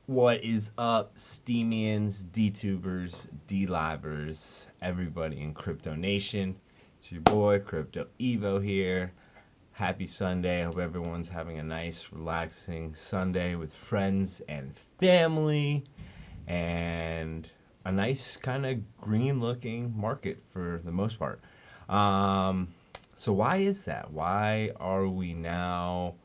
What is up, Steamians, Dtubers, D-Livers, everybody in Crypto Nation? It's your boy, Crypto Evo here. Happy Sunday. I hope everyone's having a nice, relaxing Sunday with friends and family. And a nice kind of green-looking market for the most part. Um, so why is that? Why are we now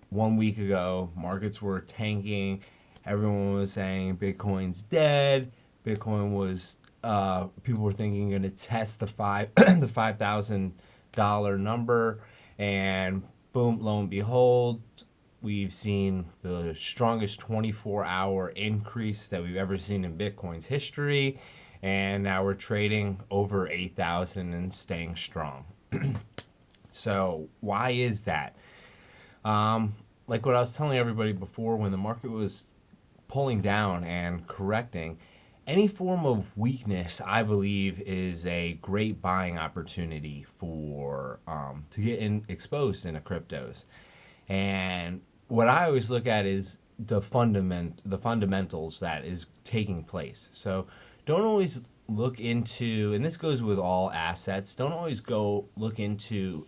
1 week ago, markets were tanking. Everyone was saying Bitcoin's dead. Bitcoin was people were thinking going to test the the $5,000 number, and boom, lo and behold, we've seen the strongest 24-hour increase that we've ever seen in Bitcoin's history, and now we're trading over 8,000 and staying strong. So why is that? Like what I was telling everybody before, when the market was pulling down and correcting, any form of weakness, I believe, is a great buying opportunity for to get exposed into cryptos. And what I always look at is the fundamentals that is taking place. So don't always look into, and this goes with all assets. Don't always go look into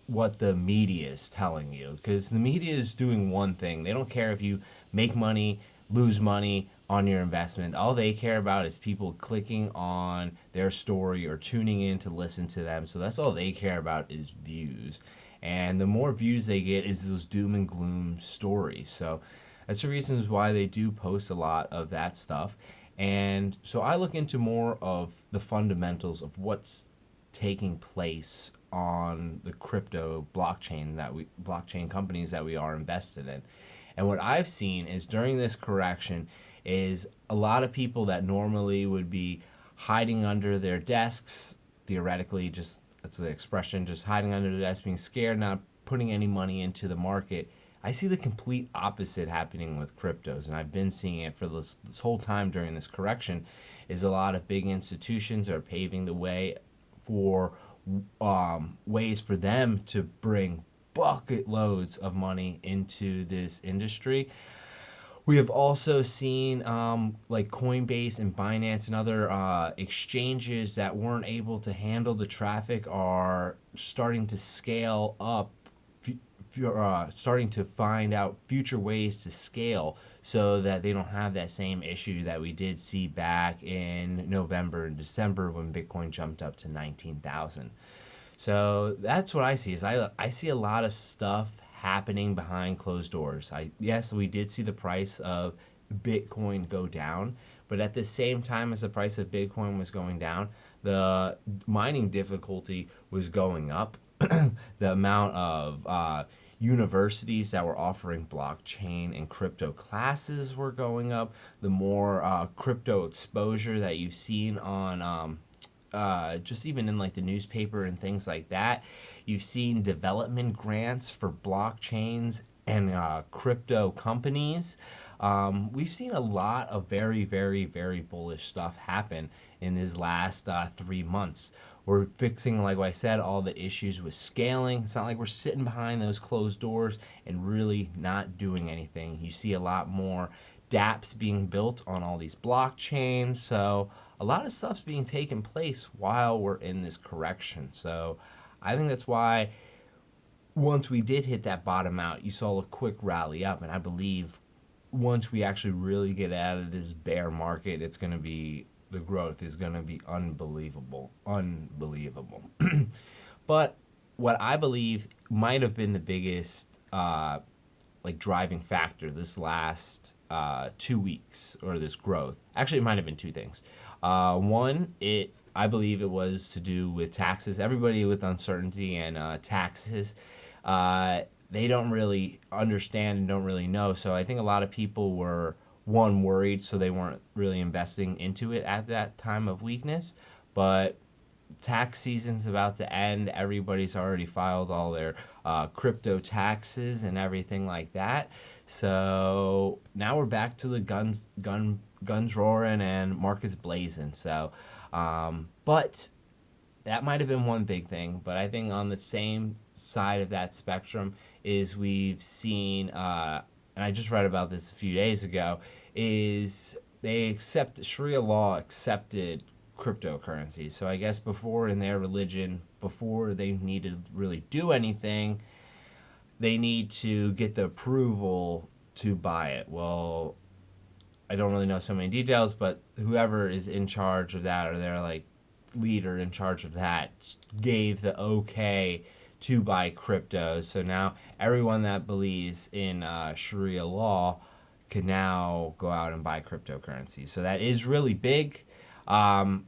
what the media is telling you, because the media is doing one thing. They don't care if you make money, lose money on your investment. All they care about is people clicking on their story or tuning in to listen to them. So that's all they care about is views. And the more views they get is those doom and gloom stories. So that's the reasons why they do post a lot of that stuff. And so I look into more of the fundamentals of what's taking place on the crypto blockchain companies that we are invested in. And what I've seen is during this correction is a lot of people that normally would be hiding under their desks, theoretically, just that's the expression, just hiding under their desk, being scared, not putting any money into the market. I see the complete opposite happening with cryptos, and I've been seeing it for this whole time during this correction. Is a lot of big institutions are paving the way for ways for them to bring bucket loads of money into this industry. We have also seen like Coinbase and Binance and other exchanges that weren't able to handle the traffic are starting to scale up, starting to find out future ways to scale so that they don't have that same issue that we did see back in November and December when Bitcoin jumped up to 19,000. So that's what I see. Is I see a lot of stuff happening behind closed doors. Yes, we did see the price of Bitcoin go down, but at the same time as the price of Bitcoin was going down, the mining difficulty was going up. The amount of universities that were offering blockchain and crypto classes were going up. The more crypto exposure that you've seen on just even in like the newspaper and things like that. You've seen development grants for blockchains and crypto companies. We've seen a lot of very, very, very bullish stuff happen in these last 3 months. We're fixing, like I said, all the issues with scaling. It's not like we're sitting behind those closed doors and really not doing anything. You see a lot more dApps being built on all these blockchains. So a lot of stuff's being taken place while we're in this correction. So I think that's why once we did hit that bottom out, you saw a quick rally up. And I believe once we actually really get out of this bear market, it's going to be the growth is going to be unbelievable, unbelievable. But what I believe might have been the biggest like driving factor this last 2 weeks or this growth. Actually, it might have been two things. One, it I believe it was to do with taxes. Everybody with uncertainty and taxes, they don't really understand and don't really know. So I think a lot of people were one worried, so they weren't really investing into it at that time of weakness. But tax season's about to end. Everybody's already filed all their crypto taxes and everything like that. So now we're back to the guns roaring and markets blazing. So, but that might have been one big thing. But I think on the same side of that spectrum is we've seen and I just read about this a few days ago, is Sharia law accepted cryptocurrency. So I guess before in their religion, before they needed to really do anything, they need to get the approval to buy it. Well, I don't really know so many details, but whoever is in charge of that, or their like leader in charge of that, gave the okay to buy crypto. So now everyone that believes in Sharia law can now go out and buy cryptocurrency. So that is really big. Um,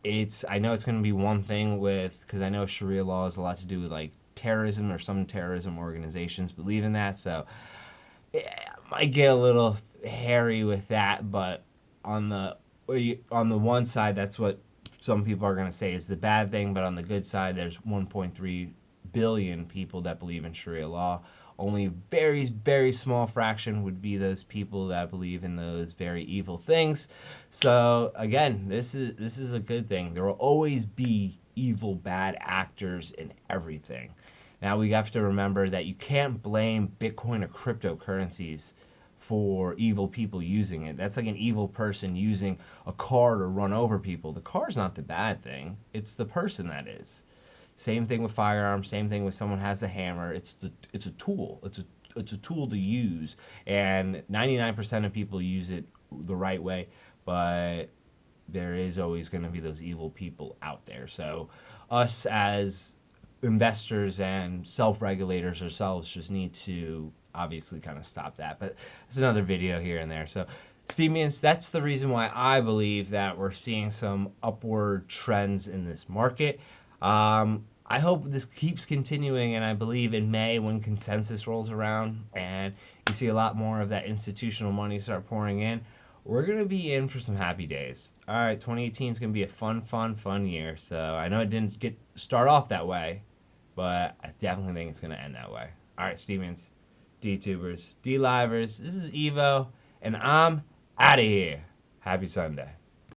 I know it's going to be one thing with, because I know Sharia law has a lot to do with like terrorism, or some terrorism organizations believe in that. So it might get a little hairy with that, but on the one side, that's what some people are going to say is the bad thing, but on the good side, there's 1.3 billion people that believe in Sharia law. Only very, very small fraction would be those people that believe in those very evil things. So again, this is a good thing. There will always be evil, bad actors in everything. Now we have to remember that you can't blame Bitcoin or cryptocurrencies for evil people using it. That's like an evil person using a car to run over people. The car's not the bad thing. It's the person that is. Same thing with firearms. Same thing with someone has a hammer. It's a tool. It's a tool to use, and 99% of people use it the right way. But there is always going to be those evil people out there. So us as investors and self-regulators ourselves just need to obviously kind of stop that. But it's another video here and there. So Steemians, that's the reason why I believe that we're seeing some upward trends in this market. I hope this keeps continuing, and I believe in May, when consensus rolls around and you see a lot more of that institutional money start pouring in, we're going to be in for some happy days. All right, 2018 is going to be a fun year. So I know it didn't start off that way, but I definitely think it's going to end that way. All right, Steemians, Dtubers, D-Livers, this is Evo, and I'm out of here. Happy Sunday.